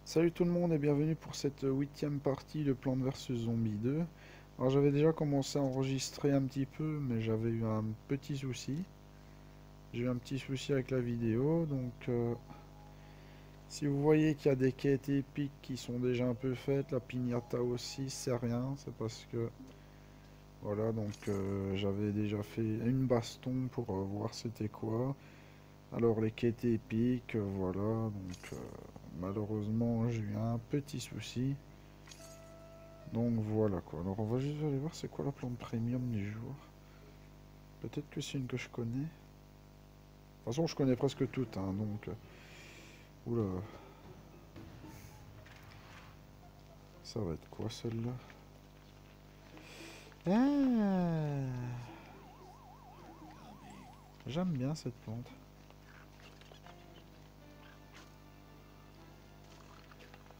Salut tout le monde et bienvenue pour cette huitième partie de Plants vs Zombies 2. Alors j'avais déjà commencé à enregistrer un petit peu mais j'avais eu un petit souci. J'ai eu un petit souci avec la vidéo donc si vous voyez qu'il y a des quêtes épiques qui sont déjà un peu faites, la piñata aussi, c'est rien, c'est parce que voilà donc j'avais déjà fait une baston pour voir c'était quoi. Alors les quêtes épiques, voilà donc malheureusement j'ai eu un petit souci. Donc voilà quoi. Alors on va juste aller voir c'est quoi la plante premium du jour. Peut-être que c'est une que je connais. De toute façon je connais presque toutes hein, donc. Oula. Ça va être quoi celle-là? Ah, j'aime bien cette plante.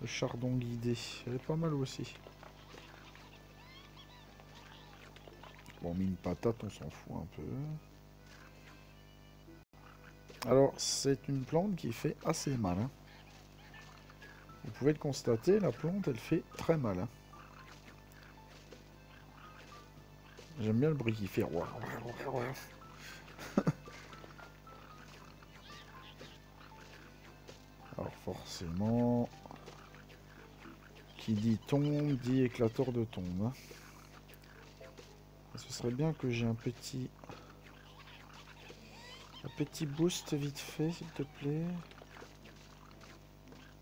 Le chardon guidé. Elle est pas mal aussi. Bon mine patate on s'en fout un peu. Alors c'est une plante qui fait assez mal. Hein. Vous pouvez le constater, la plante elle fait très mal. Hein. J'aime bien le bruit qu'il fait. Alors forcément, qui dit tombe, dit éclateur de tombe. Hein. Ce serait bien que j'ai un petit boost vite fait, s'il te plaît.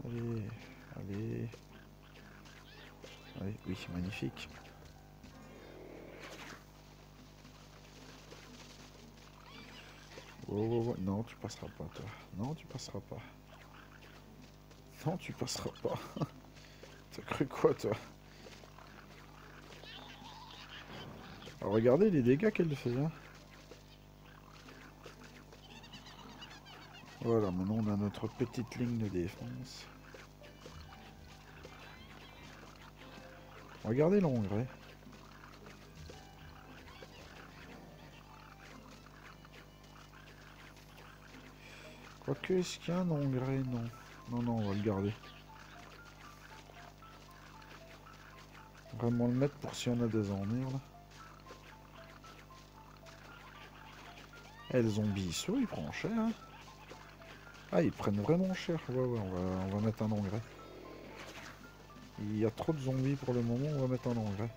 Allez, allez. Allez, oui, magnifique. Oh, oh, oh. Non, tu passeras pas, toi. Non, tu passeras pas. Non, tu passeras pas. T'as cru quoi, toi? Alors, regardez les dégâts qu'elle fait. Hein. Voilà, maintenant on a notre petite ligne de défense. Regardez l'engrais. Quoique, est-ce qu'il y a un engrais? Non. Non, non, on va le garder. Vraiment le mettre pour si on a des emmerdes. Eh, le zombie saut, il prend cher. Hein. Ah, ils prennent vraiment cher. Ouais, ouais, on va mettre un engrais. Il y a trop de zombies pour le moment, on va mettre un engrais.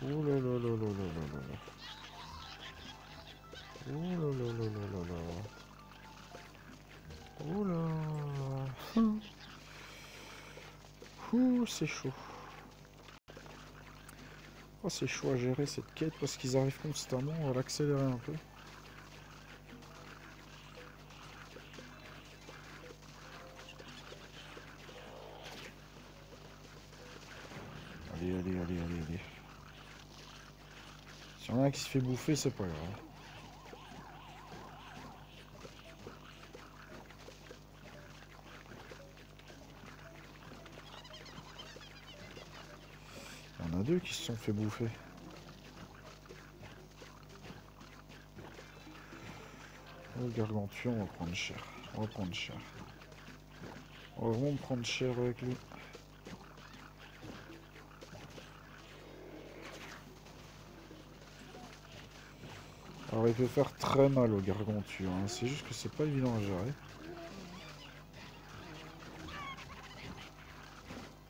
Ouh là là là là là là là. Ouh là là là là là là. Ouh là. Ouh, c'est chaud. Oh, c'est chaud à gérer cette quête parce qu'ils arrivent constamment. On va l'accélérer un peu. Allez, allez, allez, allez, allez. S'il y en a un qui se fait bouffer, c'est pas grave. Il y en a deux qui se sont fait bouffer. Oh, le gargantua, on va prendre cher. On va prendre cher. On va vraiment prendre cher avec lui. Alors il peut faire très mal au gargantua, hein. C'est juste que c'est pas évident à gérer.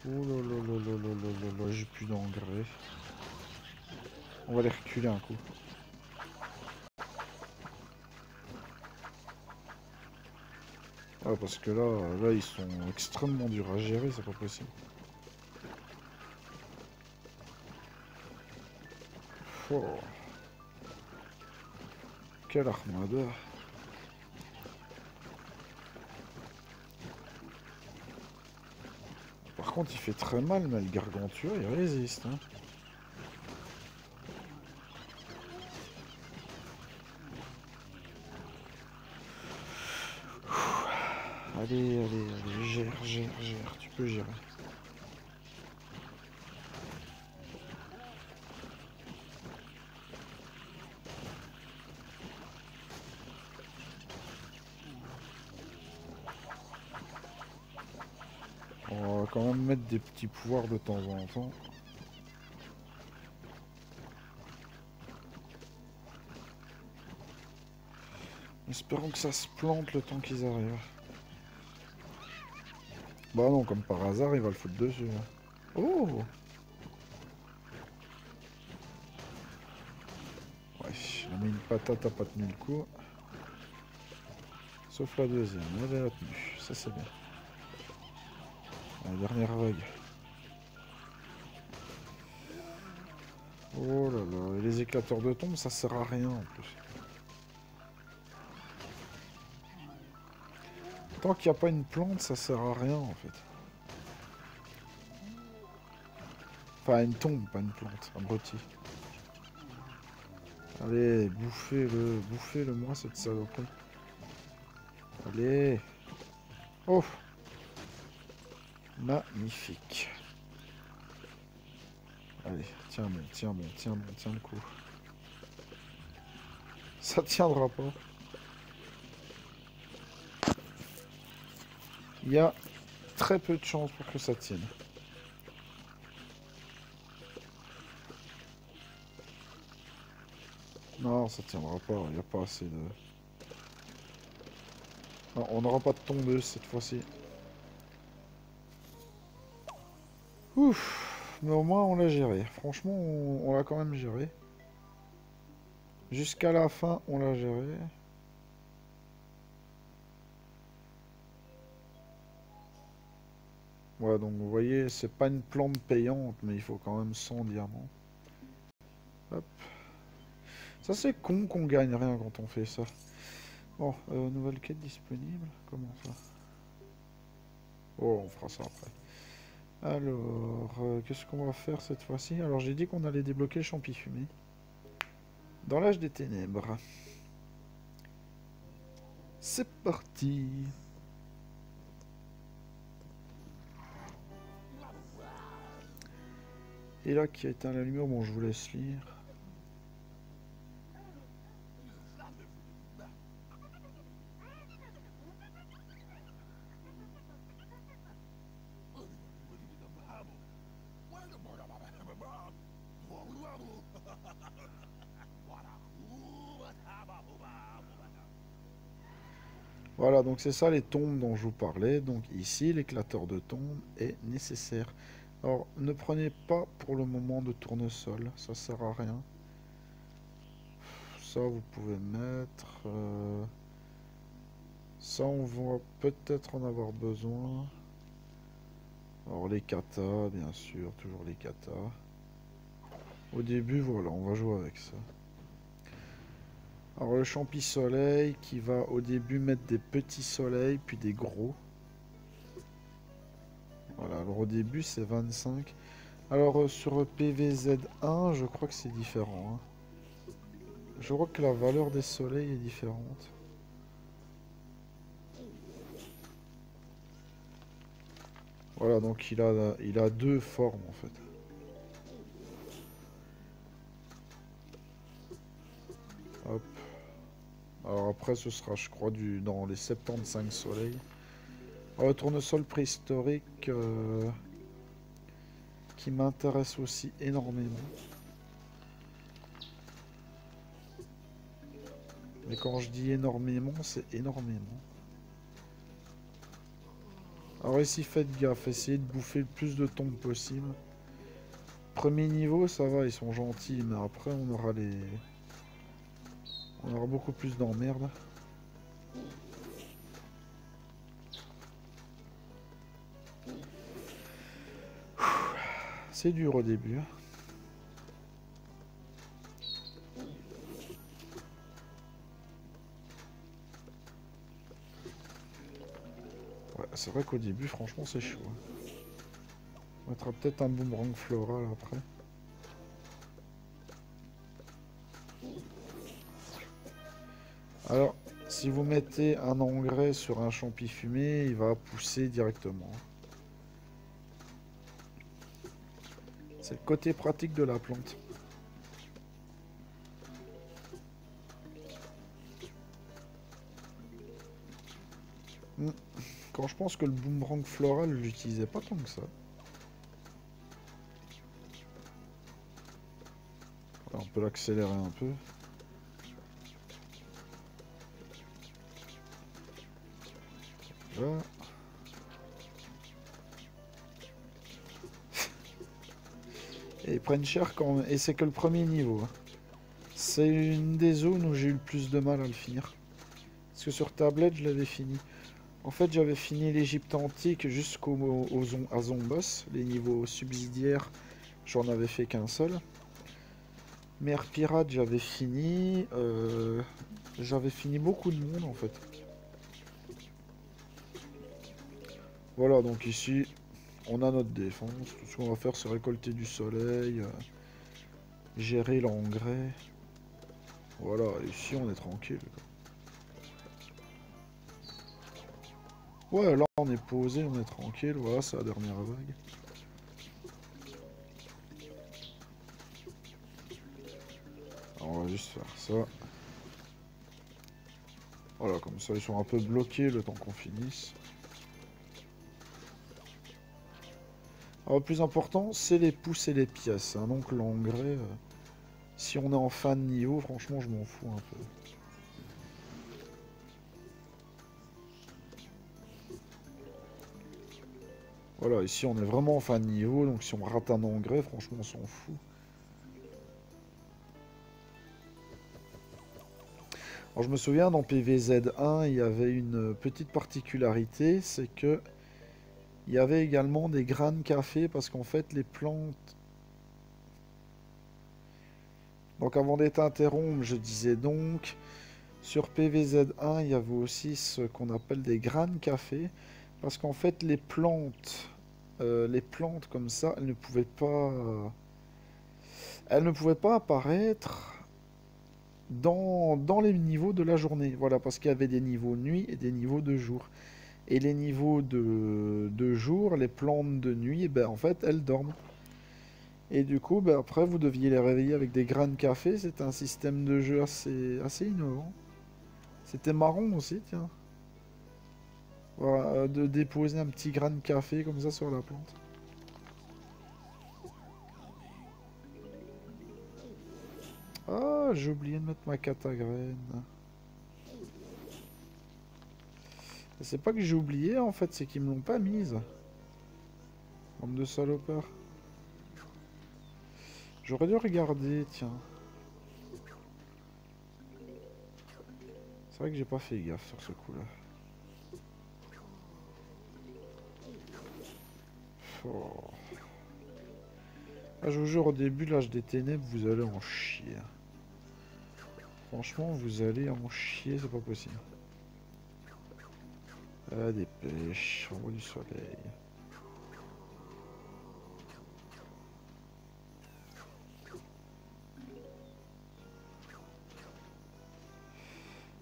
Oh là là là là là là là là, j'ai plus d'engrais. On va les reculer un coup. Ah parce que là ils sont extrêmement durs à gérer, c'est pas possible. Oh. Quelle armada. Par contre il fait très mal mais le gargantua il résiste. Hein. Allez, allez, allez, gère, gère, gère, tu peux gérer. quand même mettre des petits pouvoirs de temps en temps. Espérons que ça se plante le temps qu'ils arrivent. Bah non, comme par hasard, il va le foutre dessus. Hein. Oh! Ouais, il a mis une patate, a pas tenu le coup. Sauf la deuxième, elle a tenu. Ça c'est bien. La dernière vague. Oh là là, et les éclateurs de tombes, ça sert à rien en plus. Tant qu'il n'y a pas une plante, ça sert à rien en fait. Enfin, une tombe, pas une plante, abruti. Allez, bouffez-le moi cette saloperie. Allez. Oh! Magnifique. Allez, tiens bon, tiens bon, tiens bon, tiens le coup. Ça tiendra pas. Il y a très peu de chances pour que ça tienne. Non, ça tiendra pas, il n'y a pas assez de... Non, on n'aura pas de tondeuse cette fois-ci. Ouf, mais au moins on l'a géré. Franchement, on l'a quand même géré. Jusqu'à la fin, on l'a géré. Ouais, donc vous voyez, c'est pas une plante payante, mais il faut quand même 100 diamants. Hop. Ça c'est con qu'on gagne rien quand on fait ça. Bon, nouvelle quête disponible. Comment ça? Oh, on fera ça après. Alors, qu'est-ce qu'on va faire cette fois-ci? Alors j'ai dit qu'on allait débloquer le champi fumé. Dans l'âge des ténèbres. C'est parti. Et là qui a éteint la lumière, bon je vous laisse lire. Voilà, donc c'est ça les tombes dont je vous parlais. Donc ici, l'éclateur de tombes est nécessaire. Alors, ne prenez pas pour le moment de tournesol, ça sert à rien. Ça, vous pouvez mettre... Ça, on va peut-être en avoir besoin. Alors, les katas, bien sûr, toujours les katas. Au début, voilà, on va jouer avec ça. Alors, le champi soleil qui va au début mettre des petits soleils, puis des gros. Voilà, alors au début, c'est 25. Alors, sur PVZ1, je crois que c'est différent. Hein. Je crois que la valeur des soleils est différente. Voilà, donc il a deux formes en fait. Hop. Alors après, ce sera, je crois, dans les 75 soleils. Alors, le tournesol préhistorique qui m'intéresse aussi énormément. Mais quand je dis énormément, c'est énormément. Alors ici, faites gaffe, essayez de bouffer le plus de tombes possible. Premier niveau, ça va, ils sont gentils, mais après, on aura beaucoup plus d'emmerdes. C'est dur au début. Ouais, c'est vrai qu'au début, franchement, c'est chaud. On mettra peut-être un boomerang floral après. Alors, si vous mettez un engrais sur un champi fumé, il va pousser directement. C'est le côté pratique de la plante. Hmm. Quand je pense que le boomerang floral, je l'utilisais pas tant que ça. Alors, on peut l'accélérer un peu. Là. Et ils prennent cher quand... Et c'est que le premier niveau. Hein. C'est une des zones où j'ai eu le plus de mal à le finir. Parce que sur tablette, je l'avais fini. En fait, j'avais fini l'Égypte antique à Zombos. Les niveaux subsidiaires, j'en avais fait qu'un seul. Mer Pirate, j'avais fini. J'avais fini beaucoup de monde en fait. Voilà, donc ici, on a notre défense. Tout ce qu'on va faire, c'est récolter du soleil, gérer l'engrais. Voilà, ici, on est tranquille. Ouais, là, on est posé, on est tranquille. Voilà, c'est la dernière vague. Alors, on va juste faire ça. Voilà, comme ça, ils sont un peu bloqués le temps qu'on finisse. Alors, le plus important, c'est les pouces et les pièces. Hein. Donc, l'engrais, si on est en fin de niveau, franchement, je m'en fous un peu. Voilà, ici, on est vraiment en fin de niveau. Donc, si on rate un engrais, franchement, on s'en fout. Alors, je me souviens, dans PVZ1, il y avait une petite particularité, c'est que il y avait également des grains de café, parce qu'en fait, les plantes... Donc, avant d'être interrompu, je disais donc, sur PVZ1, il y avait aussi ce qu'on appelle des grains de café, parce qu'en fait, les plantes comme ça, elles ne pouvaient pas apparaître dans les niveaux de la journée. Voilà, parce qu'il y avait des niveaux nuit et des niveaux de jour. Et les niveaux de jour, les plantes de nuit, ben, en fait, elles dorment. Et du coup, ben, après, vous deviez les réveiller avec des grains de café. C'était un système de jeu assez innovant. C'était marrant aussi, tiens. Voilà, de déposer un petit grain de café comme ça sur la plante. Ah, j'ai oublié de mettre ma carte à graines. C'est pas que j'ai oublié, en fait, c'est qu'ils me l'ont pas mise. Bande de salopards. J'aurais dû regarder, tiens. C'est vrai que j'ai pas fait gaffe sur ce coup-là. Oh. Ah, je vous jure, au début, l'âge des ténèbres, vous allez en chier. Franchement, vous allez en chier, c'est pas possible. Ah, des pêches, en haut du soleil.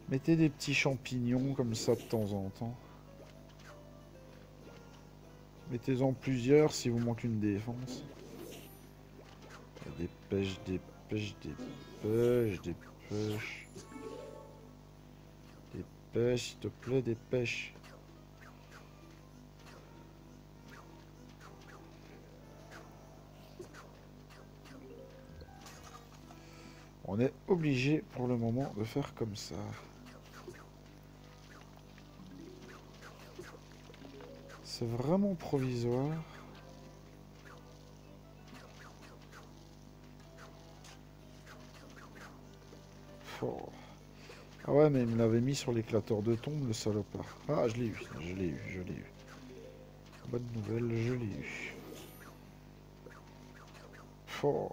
Mettez des petits champignons comme ça de temps en temps. Mettez-en plusieurs si vous manque une défense. Des pêches, des pêches, des pêches, des pêches. Des pêches, s'il te plaît, des pêches. On est obligé pour le moment de faire comme ça. C'est vraiment provisoire. Oh. Ah ouais, mais il me l'avait mis sur l'éclateur de tombe, le salopard. Ah, je l'ai eu, je l'ai eu, je l'ai eu. Bonne nouvelle, je l'ai eu. Oh.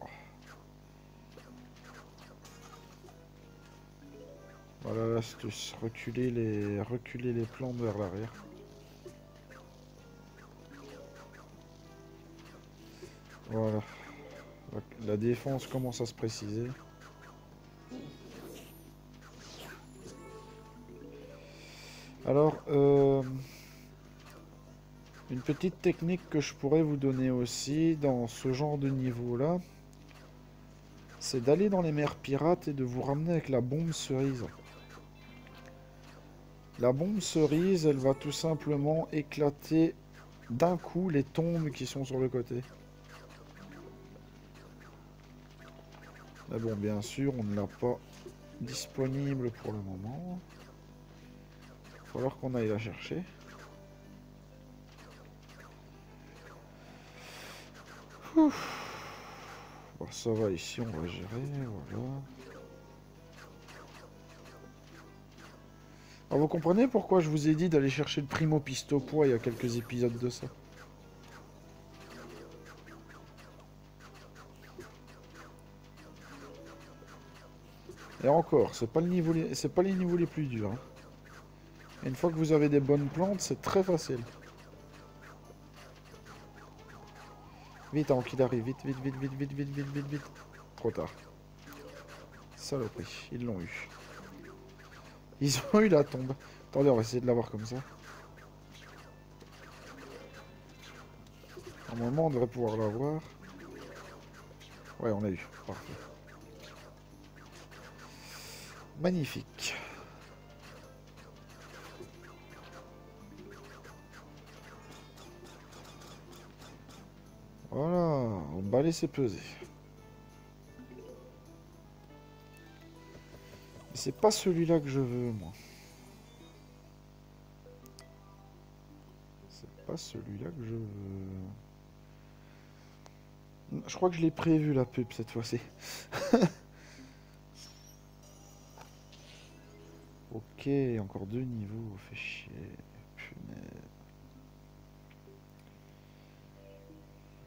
Voilà l'astuce, reculer les plantes vers l'arrière. Voilà. La défense commence à se préciser. Alors, une petite technique que je pourrais vous donner aussi dans ce genre de niveau-là, c'est d'aller dans les mers pirates et de vous ramener avec la bombe cerise. La bombe cerise, elle va tout simplement éclater d'un coup les tombes qui sont sur le côté. Mais bon, bien sûr, on ne l'a pas disponible pour le moment. Il va falloir qu'on aille la chercher. Ouf. Bon, ça va, ici, on va gérer, voilà. Alors, vous comprenez pourquoi je vous ai dit d'aller chercher le primo pistopois il y a quelques épisodes de ça? Et encore, c'est pas le niveau, c'est pas les niveaux les plus durs, hein. Et une fois que vous avez des bonnes plantes, c'est très facile. Vite avant qu'il arrive, vite, vite, vite, vite, vite, vite, vite, vite, vite. Trop tard. Saloperie, ils l'ont eu. Ils ont eu la tombe. Attendez, on va essayer de l'avoir comme ça. Normalement, on devrait pouvoir l'avoir. Ouais, on l'a eu. Parfait. Magnifique. Voilà, on va laisser peser. C'est pas celui-là que je veux, moi. C'est pas celui-là que je veux. Je crois que je l'ai prévu, la pub, cette fois-ci. Ok, encore 2 niveaux, fait chier. Punaise.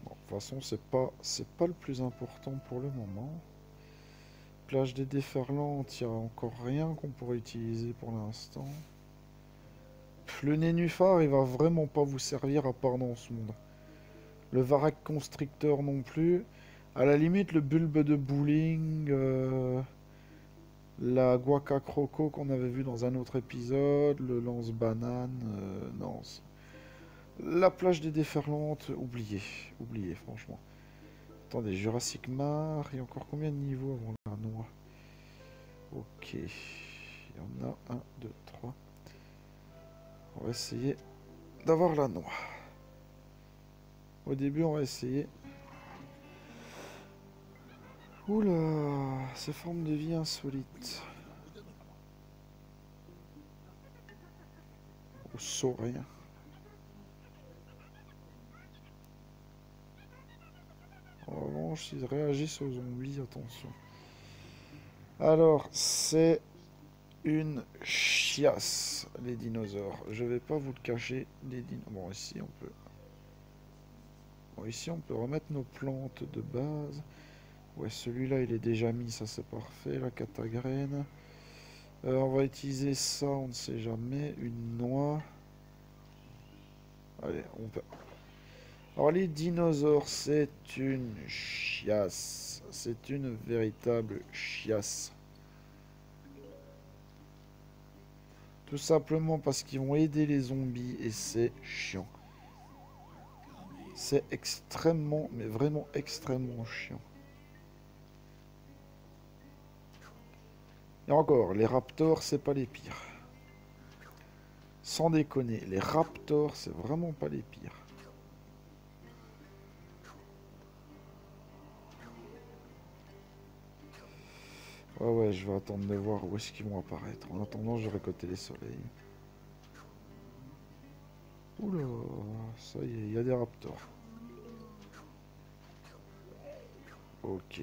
Bon, de toute façon, c'est pas le plus important pour le moment. Plage des déferlantes, il n'y a encore rien qu'on pourrait utiliser pour l'instant. Le nénuphar, il va vraiment pas vous servir à part dans ce monde. Le Varrock Constrictor non plus. À la limite, le bulbe de bowling, la Guaca Croco qu'on avait vu dans un autre épisode, le lance-banane, non. La plage des déferlantes, oubliez, oubliez, franchement. Attendez, Jurassic Mar, il y a encore combien de niveaux avant la noix? Ok, il y en a 1, 2, 3. On va essayer d'avoir la noix. Au début, on va essayer. Oula, ces formes de vie insolites. Au saurien. En revanche, s'ils réagissent aux zombies, attention. Alors, c'est une chiasse, les dinosaures. Je vais pas vous le cacher, les dinosaures. Bon, ici, on peut... Bon, ici, on peut remettre nos plantes de base. Ouais, celui-là, il est déjà mis, ça c'est parfait, la catagraine. On va utiliser ça, on ne sait jamais. Une noix. Allez, on peut... Alors, les dinosaures, c'est une chiasse. C'est une véritable chiasse. Tout simplement parce qu'ils vont aider les zombies et c'est chiant. C'est extrêmement, mais vraiment extrêmement chiant. Et encore, les raptors, c'est pas les pires. Sans déconner, les raptors, c'est vraiment pas les pires. Ouais, je vais attendre de voir où est-ce qu'ils vont apparaître. En attendant, je vais récolter les soleils. Oula, ça y est, il y a des raptors. Ok.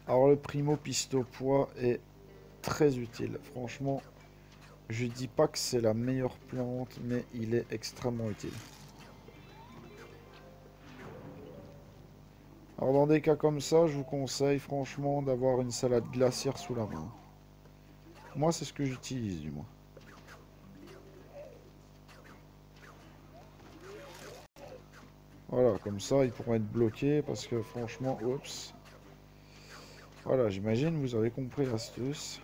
Alors le primo pistopois est très utile. Franchement, je dis pas que c'est la meilleure plante, mais il est extrêmement utile. Alors dans des cas comme ça, je vous conseille franchement d'avoir une salade glaciaire sous la main. Moi, c'est ce que j'utilise du moins. Voilà, comme ça, ils pourront être bloqués parce que franchement, oups. Voilà, j'imagine, vous avez compris l'astuce.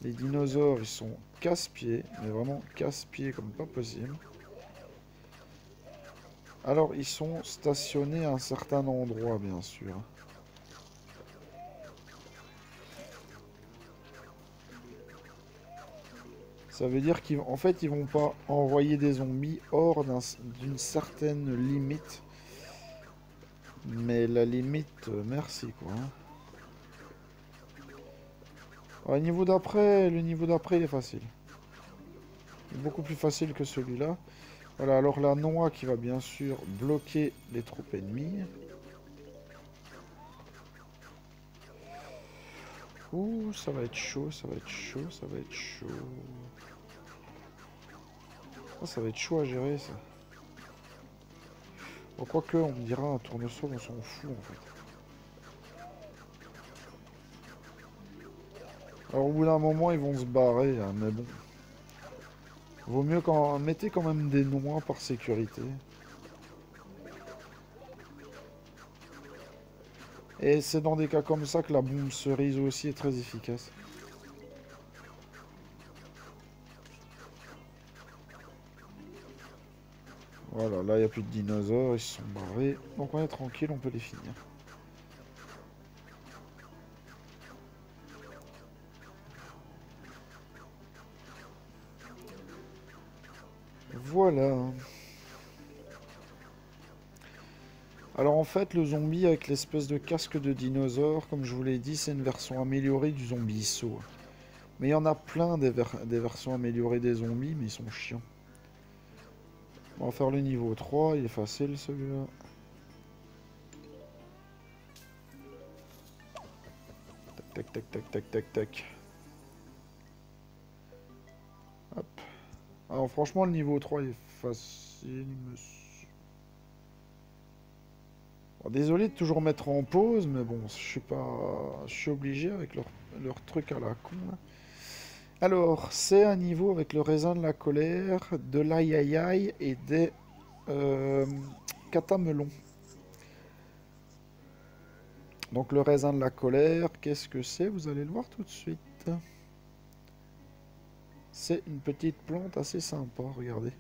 Les dinosaures, ils sont casse-pieds, mais vraiment casse-pieds comme pas possible. Alors, ils sont stationnés à un certain endroit, bien sûr. Ça veut dire qu'en fait, ils vont pas envoyer des zombies hors d'une certaine limite. Mais la limite, merci quoi. Le niveau d'après, il est facile. Il est beaucoup plus facile que celui-là. Voilà, alors la noix qui va bien sûr bloquer les troupes ennemies. Ouh, ça va être chaud, ça va être chaud, ça va être chaud. Ah, ça va être chaud à gérer ça. Bon, quoique, on me dira un tournesol, on s'en fout en fait. Alors au bout d'un moment, ils vont se barrer, hein, mais bon. Vaut mieux quand... Mettez quand même des noix par sécurité. Et c'est dans des cas comme ça que la bombe cerise aussi est très efficace. Voilà, là il n'y a plus de dinosaures, ils se sont barrés. Donc on est tranquille, on peut les finir. Voilà. Alors en fait, le zombie avec l'espèce de casque de dinosaure, comme je vous l'ai dit, c'est une version améliorée du zombie saut. Mais il y en a plein des versions améliorées des zombies, mais ils sont chiants. On va faire le niveau 3, il est facile celui-là. Tac, tac, tac, tac, tac, tac. Hop. Alors franchement, le niveau 3 est facile, monsieur. Bon, désolé de toujours mettre en pause, mais bon, je suis pas... Je suis obligé avec leur truc à la con, là. Alors, c'est un niveau avec le raisin de la colère, de l'aïe aïe aïe et des catamelons. Donc le raisin de la colère, qu'est-ce que c'est? Vous allez le voir tout de suite. C'est une petite plante assez sympa, regardez.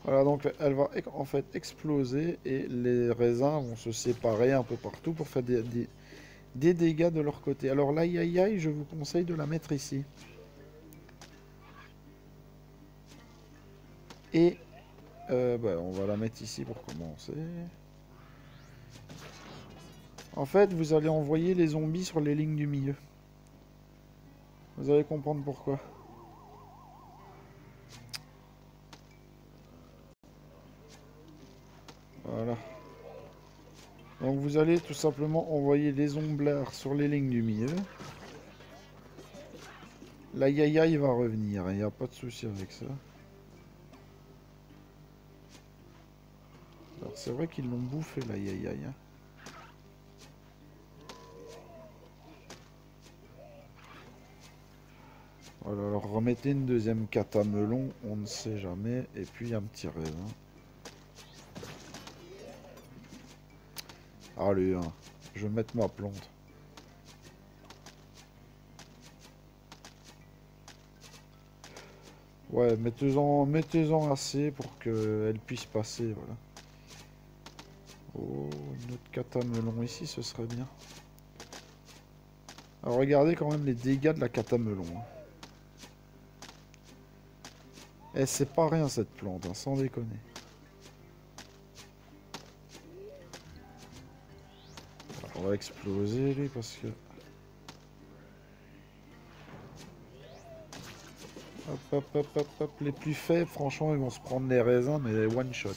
Voilà, donc elle va en fait exploser et les raisins vont se séparer un peu partout pour faire des dégâts de leur côté. Alors l'aïe aïe aïe, je vous conseille de la mettre ici. Et on va la mettre ici pour commencer. En fait, vous allez envoyer les zombies sur les lignes du milieu. Vous allez comprendre pourquoi. Voilà. Donc vous allez tout simplement envoyer les zomblards sur les lignes du milieu. La yaya il va revenir, il n'y a pas de souci avec ça. Alors c'est vrai qu'ils l'ont bouffé la yaya. Voilà, alors remettez une deuxième catamelon, on ne sait jamais, et puis un petit raisin. Allez, hein, je vais mettre ma plante. Ouais, mettez-en assez pour qu'elle puisse passer, voilà. Oh, une autre catamelon ici, ce serait bien. Alors regardez quand même les dégâts de la catamelon. Hein. Eh, c'est pas rien cette plante, hein, sans déconner. Alors, on va exploser lui parce que... Hop, hop, hop, hop, hop. Les plus faibles, franchement, ils vont se prendre les raisins, mais one shot.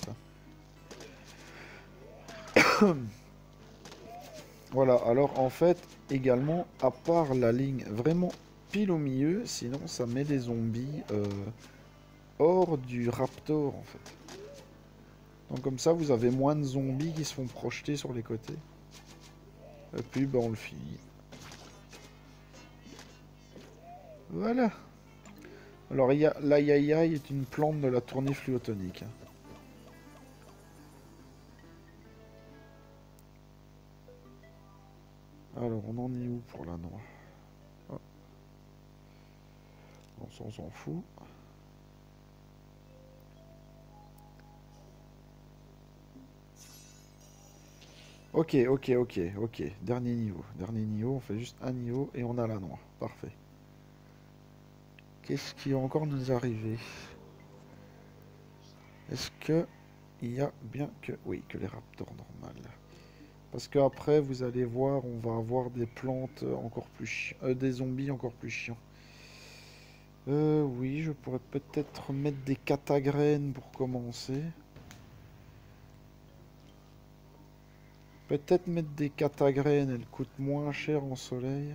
Hein. Voilà, alors en fait, également, à part la ligne vraiment pile au milieu, sinon ça met des zombies hors du raptor en fait. Donc comme ça, vous avez moins de zombies qui se font projeter sur les côtés. Et puis, on le finit. Voilà. Alors, l'aïe est une plante de la tournée fluotonique. Alors, on en est où pour la noix? Oh. On s'en fout. Ok. Dernier niveau, on fait juste un niveau et on a la noix. Parfait. Qu'est-ce qui va encore nous arriver? Est-ce que il y a bien que... Oui, que les raptors normales. Parce qu'après, vous allez voir, on va avoir des plantes encore plus chiants. Des zombies encore plus chiants. Oui, je pourrais peut-être mettre des catagraines pour commencer. Peut-être mettre des catagraines, elles coûtent moins cher en soleil.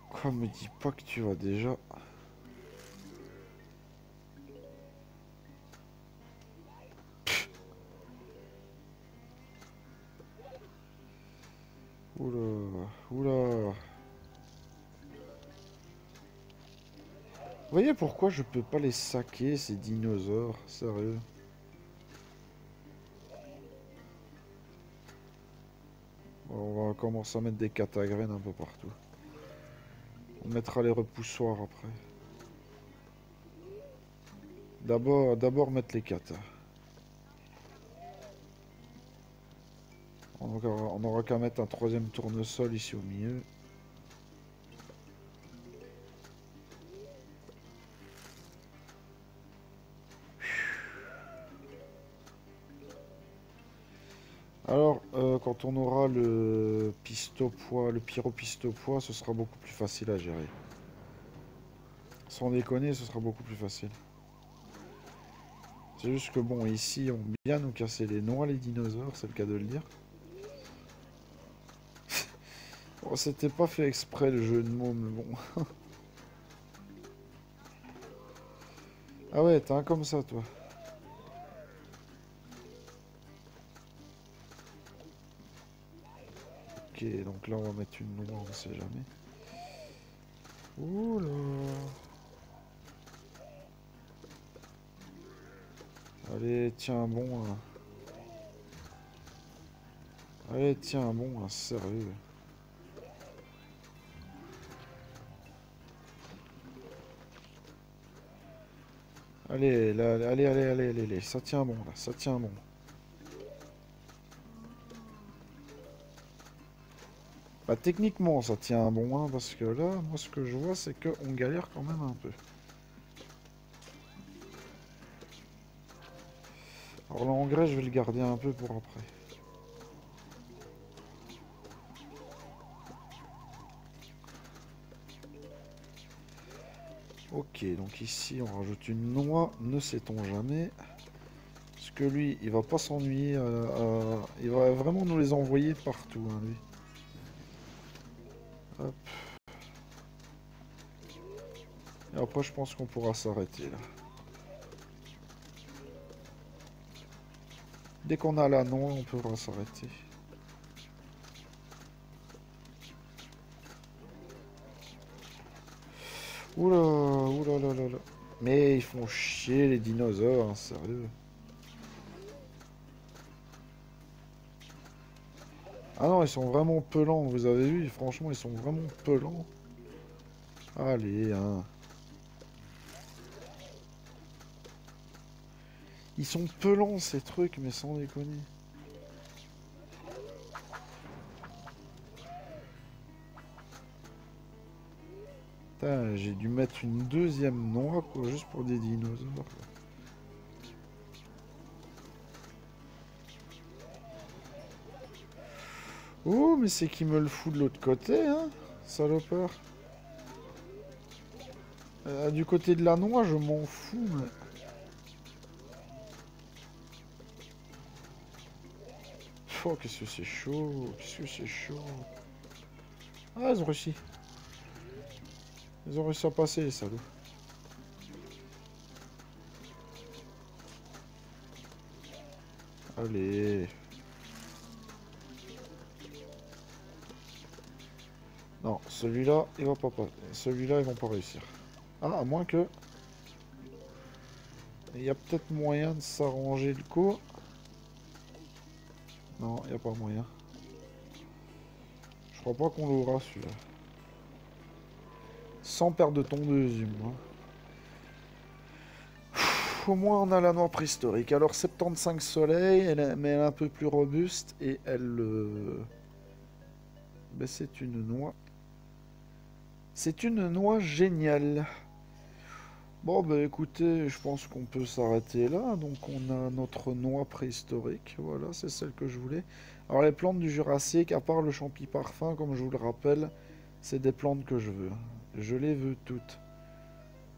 Quoi, me dis pas que tu vas déjà... Oula, oula. Vous voyez pourquoi je peux pas les saquer, ces dinosaures? Sérieux. Bon, on va commencer à mettre des catagraines un peu partout. On mettra les repoussoirs après. D'abord mettre les catas. On aura qu'à mettre un troisième tournesol ici au milieu. Alors, quand on aura le pistopois, le pyropistopois, ce sera beaucoup plus facile à gérer. Sans déconner, ce sera beaucoup plus facile. C'est juste que bon, ici, on bien nous casser les noix, les dinosaures, c'est le cas de le dire. Bon, c'était pas fait exprès le jeu de mots, mais bon. Ah ouais, t'es un comme ça, toi. Ok, donc là, on va mettre une noix, on sait jamais. Ouh là. Allez, tiens bon. Allez, tiens bon, sérieux. Allez, là, allez, ça tient bon, là, ça tient bon. Bah, techniquement, ça tient bon, hein, parce que là, moi, ce que je vois, c'est qu'on galère quand même un peu. Alors, l'engrais, je vais le garder un peu pour après. Ok, donc ici, on rajoute une noix, ne sait-on jamais. Parce que lui, il va pas s'ennuyer, il va vraiment nous les envoyer partout, hein, lui. Hop. Et après, je pense qu'on pourra s'arrêter, là. Dès qu'on a la noix, on pourra s'arrêter. Oula, oula là là là. Mais ils font chier les dinosaures, hein, sérieux. Ah non, ils sont vraiment pelants, vous avez vu, franchement, ils sont vraiment pelants. Allez, hein. Ils sont pelants ces trucs, mais sans déconner. Putain, j'ai dû mettre une deuxième noix, quoi, juste pour des dinosaures. Oh, mais c'est qui me le fout de l'autre côté, hein, salopard. Du côté de la noix, je m'en fous, mais... Oh, qu'est-ce que c'est chaud, qu'est-ce que c'est chaud. Ah, ils ont réussi. Ils ont réussi à passer, les salauds. Allez. Non, celui-là, il va pas passer. Celui-là, ils vont pas réussir. Ah, à moins que... Il y a peut-être moyen de s'arranger le coup. Non, il n'y a pas moyen. Je crois pas qu'on l'aura, celui-là. Sans perdre de tondeuse, du moins. Au moins, on a la noix préhistorique. Alors, 75 soleil, mais elle est un peu plus robuste. Et elle... Ben, c'est une noix. C'est une noix géniale. Bon, bah écoutez, je pense qu'on peut s'arrêter là. Donc, on a notre noix préhistorique. Voilà, c'est celle que je voulais. Alors, les plantes du Jurassique, à part le champi parfum, comme je vous le rappelle, c'est des plantes que je veux. Je les veux toutes.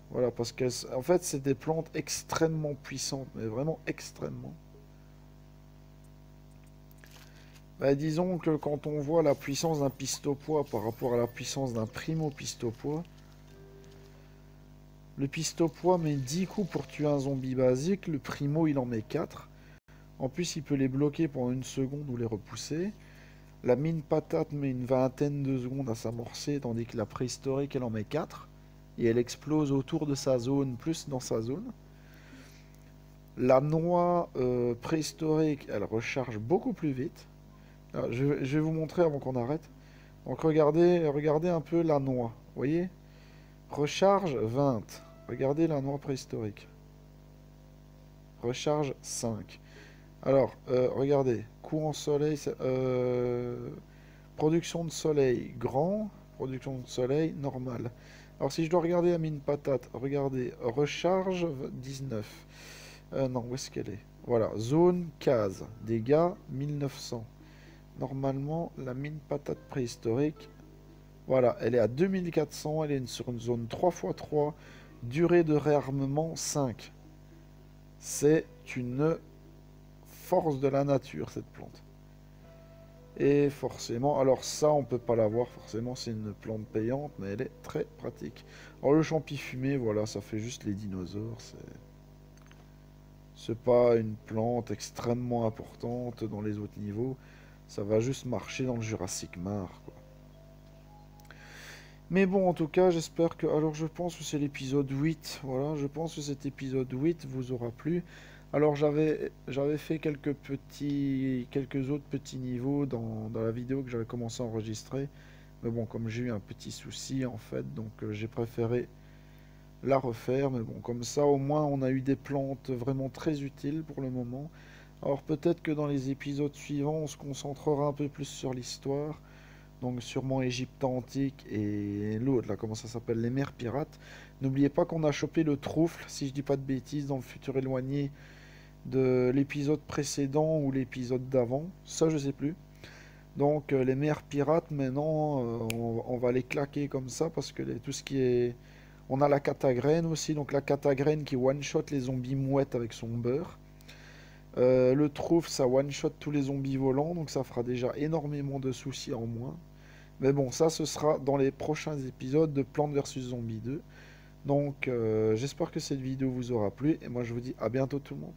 Voilà, parce qu'en fait, c'est des plantes extrêmement puissantes, mais vraiment extrêmement. Bah, disons que quand on voit la puissance d'un pistopois par rapport à la puissance d'un primo pistopois, le pistopois met 10 coups pour tuer un zombie basique, le primo il en met 4. En plus, il peut les bloquer pendant une seconde ou les repousser. La mine patate met une vingtaine de secondes à s'amorcer, tandis que la préhistorique elle en met 4. Et elle explose autour de sa zone, plus dans sa zone. La noix préhistorique, elle recharge beaucoup plus vite. Alors, je vais vous montrer avant qu'on arrête. Donc regardez un peu la noix. Vous voyez? Recharge 20. Regardez la noix préhistorique. Recharge 5. Alors, regardez. Courant soleil, production de soleil grand, production de soleil normal. Alors si je dois regarder la mine patate, regardez, recharge 19. Non, où est-ce qu'elle est? Voilà, zone case, dégâts 1900. Normalement, la mine patate préhistorique, voilà, elle est à 2400, elle est sur une zone 3x3, durée de réarmement 5. C'est une force de la nature, cette plante. Et forcément, alors ça, on peut pas l'avoir, forcément, c'est une plante payante, mais elle est très pratique. Alors le champi fumé, voilà, ça fait juste les dinosaures, c'est pas une plante extrêmement importante dans les autres niveaux, ça va juste marcher dans le Jurassic Mars, quoi. Mais bon, en tout cas, j'espère que... Alors, je pense que c'est l'épisode 8. Voilà, je pense que cet épisode 8 vous aura plu. Alors, j'avais fait quelques autres petits niveaux dans la vidéo que j'avais commencé à enregistrer. Mais bon, comme j'ai eu un petit souci, en fait, donc j'ai préféré la refaire. Mais bon, comme ça, au moins, on a eu des plantes vraiment très utiles pour le moment. Alors, peut-être que dans les épisodes suivants, on se concentrera un peu plus sur l'histoire. Donc sûrement Égypte antique et l'autre là, comment ça s'appelle, les mers pirates. N'oubliez pas qu'on a chopé le troufle, si je dis pas de bêtises, dans le futur éloigné de l'épisode précédent ou l'épisode d'avant. Ça je sais plus. Donc les mers pirates maintenant, on va les claquer comme ça parce que tout ce qui est... On a la catagraine aussi, donc la catagraine qui one-shot les zombies mouettes avec son beurre. Le troufle ça one-shot tous les zombies volants, donc ça fera déjà énormément de soucis en moins. Mais bon, ça, ce sera dans les prochains épisodes de Plants vs Zombies 2. Donc, j'espère que cette vidéo vous aura plu. Et moi, je vous dis à bientôt tout le monde.